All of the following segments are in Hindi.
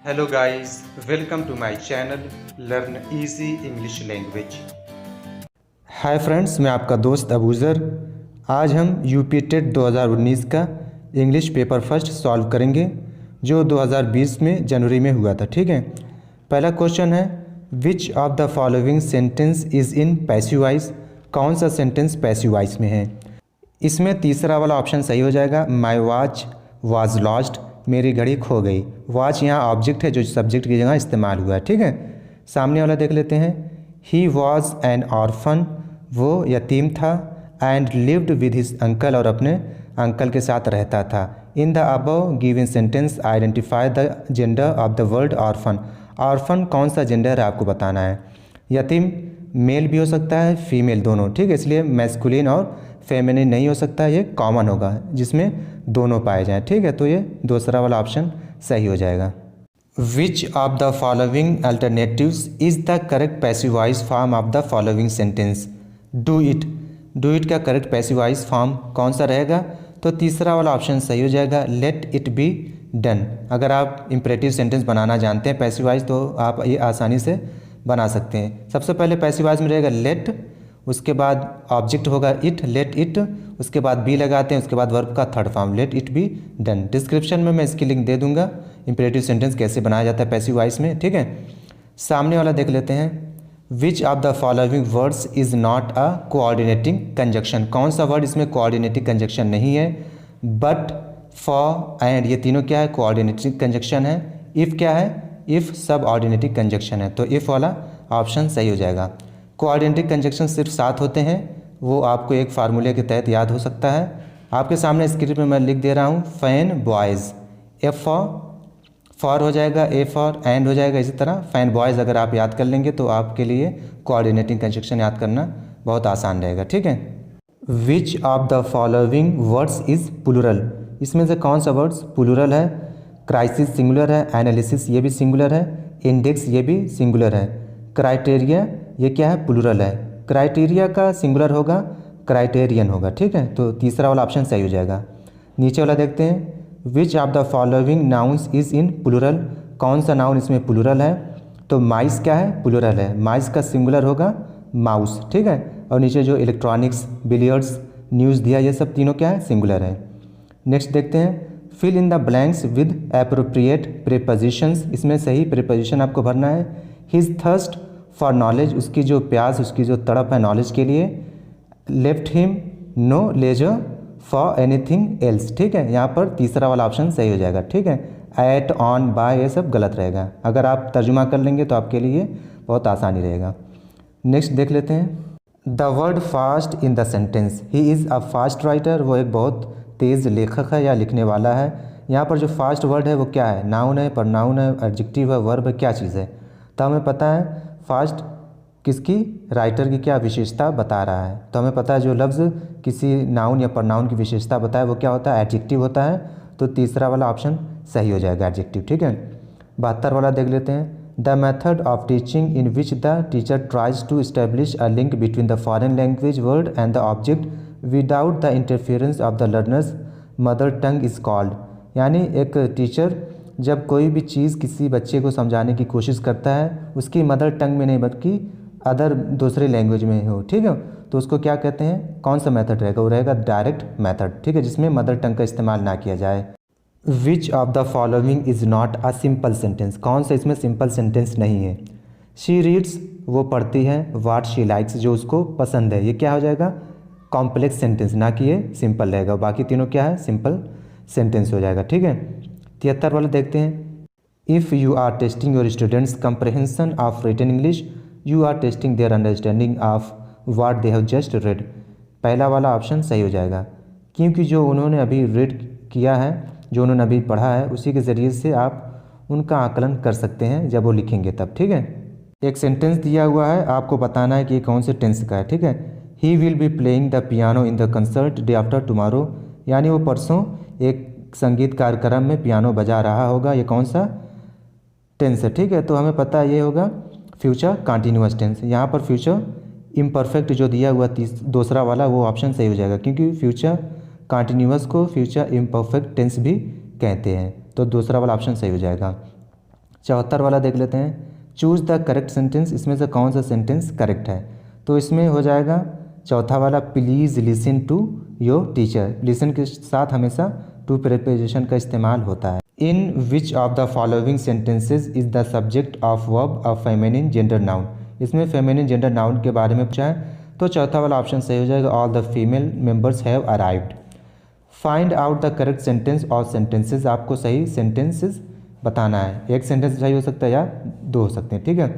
Hello guys, welcome to my channel learn easy English language. Hi friends, मैं आपका दोस्त अबूज़र। आज हम यूपी टेट 2019 का इंग्लिश पेपर फर्स्ट सॉल्व करेंगे जो 2020 में जनवरी में हुआ था। ठीक है, पहला क्वेश्चन है which of the following sentence is in passive voice. कौन सा सेंटेंस पैसिव वॉइस में है। इसमें तीसरा वाला ऑप्शन सही हो जाएगा, माई वॉच वॉज लॉस्ट, मेरी घड़ी खो गई। वॉच यहाँ ऑब्जेक्ट है जो सब्जेक्ट की जगह इस्तेमाल हुआ है। ठीक है, सामने वाला देख लेते हैं। ही वॉज एन ऑर्फन, वो यतीम था। And lived with his uncle, और अपने अंकल के साथ रहता था। In the above given sentence identify the gender of the word orphan. Orphan कौन सा जेंडर है आपको बताना है। यतीम मेल भी हो सकता है, फीमेल दोनों। ठीक है, इसलिए मैस्कुलिन और फेमिनिन नहीं हो सकता, ये कॉमन होगा जिसमें दोनों पाए जाएं। ठीक है, तो ये दूसरा वाला ऑप्शन सही हो जाएगा। विच of the following alternatives is the correct passive voice form of the following sentence. Do it, do it का करेक्ट पैसिव वॉइस फॉर्म कौन सा रहेगा, तो तीसरा वाला ऑप्शन सही हो जाएगा, लेट इट बी डन। अगर आप इंपरेटिव सेंटेंस बनाना जानते हैं पैसिव वॉइस तो आप ये आसानी से बना सकते हैं। सबसे पहले पैसिव वॉइस में रहेगा लेट, उसके बाद ऑब्जेक्ट होगा इट, लेट इट, उसके बाद बी लगाते हैं, उसके बाद वर्ब का third form let it be done. Description में मैं इसकी लिंक दे दूंगा, इंपरेटिव सेंटेंस कैसे बनाया जाता है पैसिव वॉइस में। ठीक है, सामने वाला देख लेते हैं। Which of the following words is not a coordinating conjunction. कौन सा वर्ड इसमें कोऑर्डिनेटिंग कंजक्शन नहीं है। बट, फॉर, एंड, ये तीनों क्या है, कोऑर्डिनेटिंग कंजक्शन है। इफ़ क्या है, इफ़ सब ऑर्डिनेटिंग कंजक्शन है, तो इफ़ वाला ऑप्शन सही हो जाएगा। कोऑर्डिनेटिंग कंजक्शन सिर्फ 7 होते हैं, वो आपको एक फार्मूले के तहत याद हो सकता है। आपके सामने स्क्रीन में मैं लिख दे रहा हूँ, फैन बॉयज़, एफ फॉर हो जाएगा, ए फॉर, एंड हो जाएगा। इसी तरह फैन बॉयज़ अगर आप याद कर लेंगे तो आपके लिए कोऑर्डिनेटिंग कंजक्शन याद करना बहुत आसान रहेगा। ठीक है, which of the following words is plural. इसमें से कौन सा वर्ड्स प्लूरल है। क्राइसिस सिंगुलर है, एनालिसिस ये भी सिंगुलर है, इंडेक्स ये भी सिंगुलर है, क्राइटेरिया ये क्या है, प्लूरल है। क्राइटेरिया का सिंगुलर होगा, क्राइटेरियन होगा। ठीक है, तो तीसरा वाला ऑप्शन सही हो जाएगा। नीचे वाला देखते हैं, which of the following nouns is in plural. कौन सा नाउन इसमें प्लूरल है, तो माइस क्या है, प्लूरल है। माइस का सिंगुलर होगा माउस। ठीक है, और नीचे जो इलेक्ट्रॉनिक्स, बिलियर्ड्स, न्यूज़ दिया, ये सब तीनों क्या है, सिंगुलर है। नेक्स्ट देखते हैं, fill in the blanks with appropriate prepositions. इसमें सही प्रीपोजिशन आपको भरना है। हिज थर्स्ट फॉर नॉलेज, उसकी जो प्यास, उसकी जो तड़प है नॉलेज के लिए। Left him no leisure for anything else. ठीक है, यहाँ पर तीसरा वाला ऑप्शन सही हो जाएगा। ठीक है, एट, ऑन, बाय ये सब गलत रहेगा। अगर आप तर्जुमा कर लेंगे तो आपके लिए बहुत आसानी रहेगा। नेक्स्ट देख लेते हैं, the word fast in the sentence. He is a fast writer, वो एक बहुत तेज़ लेखक है या लिखने वाला है। यहाँ पर जो फास्ट वर्ड है वो क्या है, नाउन है, प्रनाउन है, एडजेक्टिव है, वर्ब है, क्या चीज़ है। तो हमें पता है फास्ट किसकी, राइटर की क्या विशेषता बता रहा है। तो हमें पता है जो लफ्ज़ किसी नाउन या प्रनाउन की विशेषता बताए वो क्या होता है, एडजेक्टिव होता है। तो तीसरा वाला ऑप्शन सही हो जाएगा, एडजेक्टिव। ठीक है, 72 वाला देख लेते हैं, the method of teaching in which the teacher tries to establish a link between the foreign language word and the object without the interference of the learner's mother tongue is called. यानी एक टीचर जब कोई भी चीज़ किसी बच्चे को समझाने की कोशिश करता है, उसकी मदर टंग में नहीं बल्कि अदर दूसरे लैंग्वेज में हो, ठीक है, तो उसको क्या कहते हैं, कौन सा मेथड रहेगा, वो रहेगा डायरेक्ट मेथड। ठीक है, जिसमें मदर टंग का इस्तेमाल ना किया जाए। विच of the following is not a simple sentence. कौन सा इसमें सिंपल सेंटेंस नहीं है। शी रीड्स, वो पढ़ती है, वाट शी लाइक्स, जो उसको पसंद है, ये क्या हो जाएगा, कॉम्प्लेक्स सेंटेंस, ना कि ये सिंपल रहेगा। बाकी तीनों क्या है, सिंपल सेंटेंस हो जाएगा। ठीक है, 73 वाला देखते हैं, if you are testing your students comprehension of written English you are testing their understanding of what they have just read. पहला वाला ऑप्शन सही हो जाएगा, क्योंकि जो उन्होंने अभी रीड किया है, जो उन्होंने अभी पढ़ा है, उसी के ज़रिए से आप उनका आकलन कर सकते हैं जब वो लिखेंगे तब। ठीक है, एक सेंटेंस दिया हुआ है, आपको बताना है कि कौन से टेंस का है। ठीक है, he will be playing the piano in the concert day after tomorrow, यानी वो परसों एक संगीत कार्यक्रम में पियानो बजा रहा होगा। ये कौन सा टेंस है। ठीक है, तो हमें पता है ये होगा फ्यूचर कंटिन्यूअस टेंस। यहाँ पर फ्यूचर इम्परफेक्ट जो दिया हुआ दूसरा वाला वो ऑप्शन सही हो जाएगा, क्योंकि फ्यूचर कंटिन्यूअस को फ्यूचर इम्परफेक्ट टेंस भी कहते हैं। तो दूसरा वाला ऑप्शन सही हो जाएगा। 74 वाला देख लेते हैं, चूज़ द करेक्ट सेंटेंस, इसमें से कौन सा सेंटेंस करेक्ट है। तो इसमें हो जाएगा चौथा वाला, please listen to your teacher. Listen के साथ हमेशा टू प्रीपोजिशन का इस्तेमाल होता है। In which of the following sentences is the subject of verb of feminine gender noun. इसमें फेमिनिन जेंडर नाउन के बारे में पूछा है, तो चौथा वाला ऑप्शन सही हो जाएगा, all the female members have arrived. Find out the correct sentence और सेंटेंसेज, आपको सही सेंटेंसेज बताना है। एक सेंटेंस सही हो सकता है या दो हो सकते हैं, ठीक है।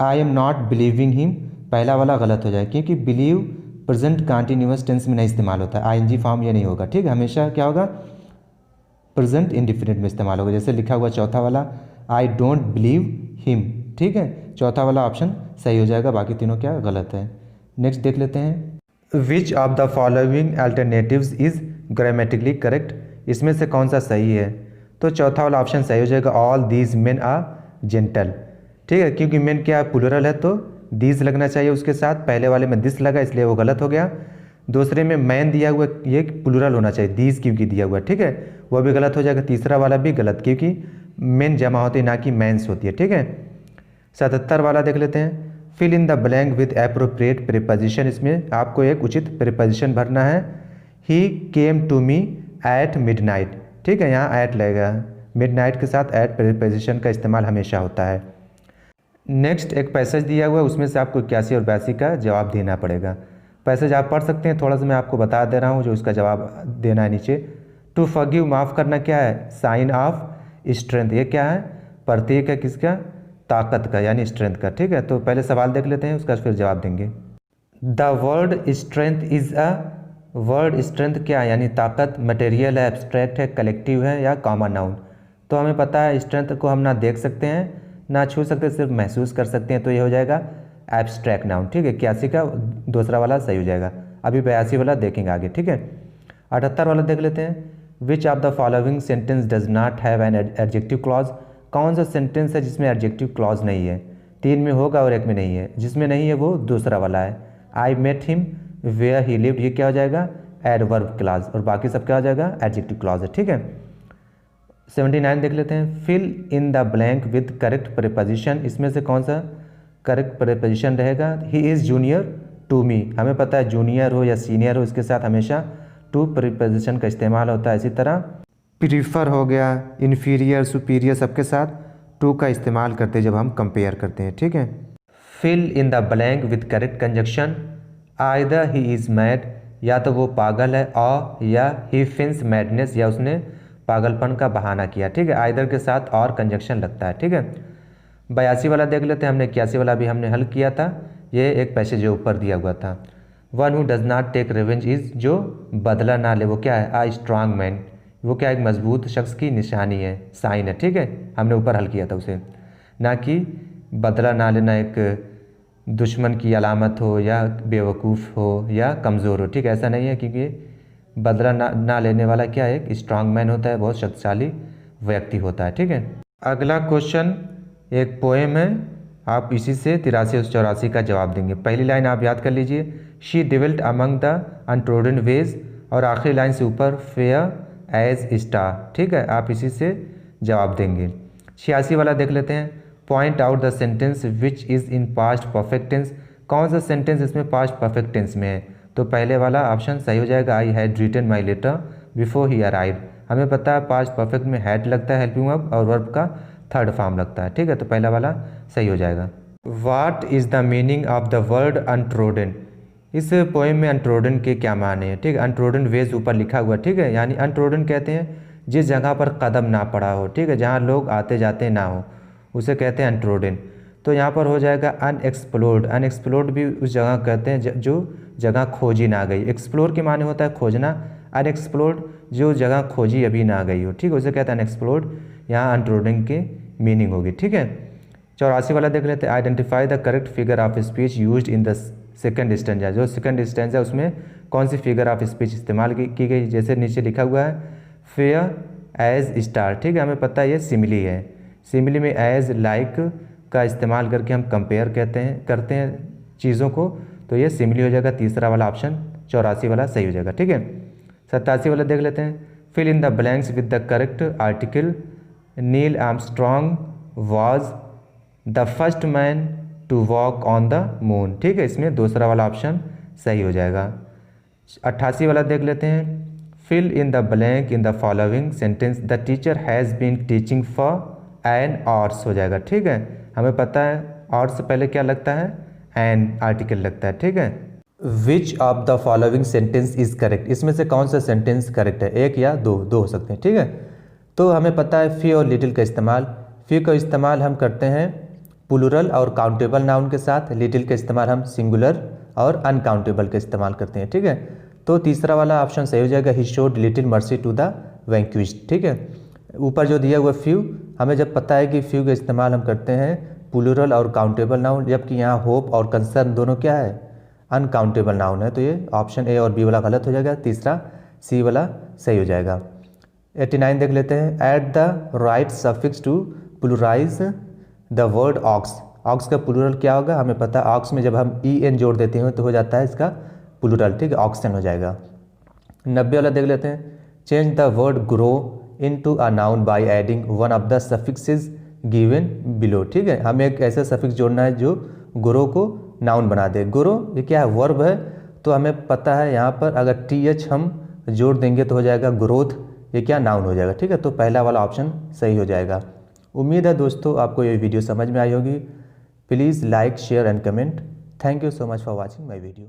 I am not believing him, पहला वाला गलत हो जाए, क्योंकि बिलीव प्रेजेंट कंटिन्यूअस टेंस में नहीं इस्तेमाल होता है, आईएनजी फॉर्म ये नहीं होगा, ठीक है। हमेशा क्या होगा, प्रेजेंट इंडिफिनिट में इस्तेमाल होगा। जैसे लिखा हुआ चौथा वाला, आई डोंट बिलीव हिम, ठीक है, चौथा वाला ऑप्शन सही हो जाएगा, बाकी तीनों क्या गलत है। नेक्स्ट देख लेते हैं, which of the following alternatives is grammatically correct, इसमें से कौन सा सही है। तो चौथा वाला ऑप्शन सही हो जाएगा, all these men are gentle, ठीक है, क्योंकि मेन क्या प्लूरल है तो दीज लगना चाहिए उसके साथ, पहले वाले में दिस लगा इसलिए वो गलत हो गया। दूसरे में मैन दिया हुआ, ये प्लूरल होना चाहिए, दीज क्योंकि दिया हुआ, ठीक है, वो भी गलत हो जाएगा। तीसरा वाला भी गलत, क्योंकि मेन जमा होती है ना कि मैंस होती है, ठीक है। 77 वाला देख लेते हैं, fill in the blank with appropriate preposition, इसमें आपको एक उचित प्रीपोजिशन भरना है। He came to me at midnight, ठीक है, यहाँ एट लगेगा, मिडनाइट के साथ एट प्रीपोजिशन का इस्तेमाल हमेशा होता है। नेक्स्ट एक पैसेज दिया हुआ है, उसमें से आपको 81 और 82 का जवाब देना पड़ेगा। पैसेज आप पढ़ सकते हैं, थोड़ा सा मैं आपको बता दे रहा हूँ जो उसका जवाब देना है नीचे। टू फॉरगिव, माफ़ करना क्या है, साइन ऑफ स्ट्रेंथ, ये क्या है, प्रतीक है किसका, ताकत का, यानी स्ट्रेंथ का, ठीक है। तो पहले सवाल देख लेते हैं, उसका फिर जवाब देंगे। The word strength is a, word strength क्या है, यानी ताकत, मटेरियल है, एब्स्ट्रैक्ट है, कलेक्टिव है या कॉमन नाउन। तो हमें पता है स्ट्रेंथ को हम ना देख सकते हैं ना छू सकते, सिर्फ महसूस कर सकते हैं, तो ये हो जाएगा एब्स्ट्रैक्ट नाउन, ठीक है। 81 का दूसरा वाला सही हो जाएगा। अभी 82 वाला देखेंगे आगे, ठीक है। 78 वाला देख लेते हैं, which of the following sentence does not have an adjective clause, कौन सा सेंटेंस है जिसमें एडजेक्टिव क्लॉज नहीं है। 3 में होगा और 1 में नहीं है, जिसमें नहीं है वो दूसरा वाला है। I met him where he lived, ये क्या हो जाएगा, एडवर्ब क्लॉज, और बाकी सब क्या हो जाएगा, एडजेक्टिव क्लॉज है, ठीक है। 79 देख लेते हैं, fill in the blank with correct preposition, इसमें से कौन सा करेक्ट प्रीपोजिशन रहेगा। He is junior to me, हमें पता है जूनियर हो या सीनियर हो, इसके साथ हमेशा टू प्रीपोजिशन का इस्तेमाल होता है। इसी तरह प्रीफर हो गया, इन्फीरियर, सुपीरियर, सबके साथ टू का इस्तेमाल करते हैं जब हम कंपेयर करते हैं, ठीक है। Fill in the blank with correct conjunction, either he is mad, या तो वो पागल है, और या ही फिंस मैडनेस, या उसने पागलपन का बहाना किया, ठीक है। आइदर के साथ और कंजक्शन लगता है, ठीक है। 82 वाला देख लेते हैं, हमने 81 वाला भी हमने हल किया था, ये एक पैसेज जो ऊपर दिया हुआ था। One who does not take revenge is, जो बदला ना ले वो क्या है, आ स्ट्रांग मैन, वो क्या एक मजबूत शख्स की निशानी है, साइन है, ठीक है, हमने ऊपर हल किया था उसे, ना कि बदला ना लेना एक दुश्मन की अलामत हो या बेवकूफ़ हो या कमज़ोर हो, ठीक है, ऐसा नहीं है, क्योंकि बदला ना लेने वाला क्या है, एक स्ट्रांग मैन होता है, बहुत शक्तिशाली व्यक्ति होता है, ठीक है। अगला क्वेश्चन एक पोएम है, आप इसी से 83 और 84 का जवाब देंगे। पहली लाइन आप याद कर लीजिए, she dwelt among the untrodden ways, और आखिरी लाइन से ऊपर फेयर एज स्टार, ठीक है, आप इसी से जवाब देंगे। 86 वाला देख लेते हैं, point out the sentence which is in past perfect tense, कौन सा सेंटेंस इसमें पास्ट परफेक्ट टेंस में है। तो पहले वाला ऑप्शन सही हो जाएगा, I had written my letter before he arrived, हमें पता है पास्ट परफेक्ट में हैड लगता है हेल्पिंग वर्ब, और वर्ब का थर्ड फॉर्म लगता है, ठीक है, तो पहला वाला सही हो जाएगा। What is the meaning of the word untrodden, इस पोएम में अनट्रोडन के क्या माने हैं, ठीक है। अनट्रोडन वेज ऊपर लिखा हुआ, ठीक है, यानी अनट्रोडन कहते हैं जिस जगह पर कदम ना पड़ा हो, ठीक है, जहाँ लोग आते जाते ना हो, उसे कहते हैं अनट्रोडन। तो यहाँ पर हो जाएगा अनएक्सप्लोर्ड, अनएक्सप्लोर्ड भी उस जगह कहते हैं जो जगह खोजी ना गई। एक्सप्लोर के माने होता है खोजना, अनएक्सप्लोर्ड जो जगह खोजी अभी ना गई हो, ठीक है, उसे कहते हैं अनएक्सप्लोर्ड, यहाँ अनट्रोडन की मीनिंग होगी, ठीक है। 84 वाला देख लेते हैं, identify the correct figure of speech used in the second stanza, जो सेकंड स्टैंजा उसमें कौन सी फिगर ऑफ स्पीच इस्तेमाल की गई। जैसे नीचे लिखा हुआ है फेयर एज स्टार, ठीक है, हमें पता है ये सिमिली है, सिमिली में एज लाइक का इस्तेमाल करके हम कंपेयर करते हैं चीज़ों को, तो ये सिमिली हो जाएगा। तीसरा वाला ऑप्शन 84 वाला सही हो जाएगा, ठीक है। 87 वाला देख लेते हैं, fill in the blanks with the correct article, Neil Armstrong was the first man to walk on the moon. ठीक है, इसमें दूसरा वाला ऑप्शन सही हो जाएगा। 88 वाला देख लेते हैं। Fill in the blank in the following sentence the teacher has been teaching for an hours हो जाएगा। ठीक है, हमें पता है आवर्स से पहले क्या लगता है, एन आर्टिकल लगता है। ठीक है, which of the following sentence is correct, इसमें से कौन सा सेंटेंस करेक्ट है, एक या दो हो सकते हैं। ठीक है, तो हमें पता है फी और लिटिल का इस्तेमाल, फी का इस्तेमाल हम करते हैं प्लूरल और काउंटेबल नाउन के साथ, लिटिल का इस्तेमाल हम सिंगुलर और अनकाउंटेबल का इस्तेमाल करते हैं। ठीक है, तो तीसरा वाला ऑप्शन सही हो जाएगा, he showed little mercy to the vanquished. ठीक है, ऊपर जो दिया हुआ फ्यू, हमें जब पता है कि फ्यू का इस्तेमाल हम करते हैं प्लूरल और काउंटेबल नाउन, जबकि यहाँ होप और कंसर्न दोनों क्या है, अनकाउंटेबल नाउन है, तो ये ऑप्शन ए और बी वाला गलत हो जाएगा, तीसरा सी वाला सही हो जाएगा। 89 देख लेते हैं। Add the right suffix to pluralize the word ox, ox का प्लूरल क्या होगा, हमें पता है ऑक्स में जब हम ई एन जोड़ देते हैं तो हो जाता है इसका प्लूरल। ठीक है, ऑक्सन हो जाएगा। 90 वाला देख लेते हैं। Change the word grow into a noun by adding one of the suffixes given below. ठीक है, हमें एक ऐसा सफिक्स जोड़ना है जो ग्रो को नाउन बना दे। ग्रो ये क्या है, वर्ब है, तो हमें पता है यहाँ पर अगर टी हम जोड़ देंगे तो हो जाएगा ग्रोथ, ये क्या नाउन हो जाएगा। ठीक है, तो पहला वाला ऑप्शन सही हो जाएगा। उम्मीद है दोस्तों आपको ये वीडियो समझ में आई होगी। Please like share and comment. Thank you so much for watching my video.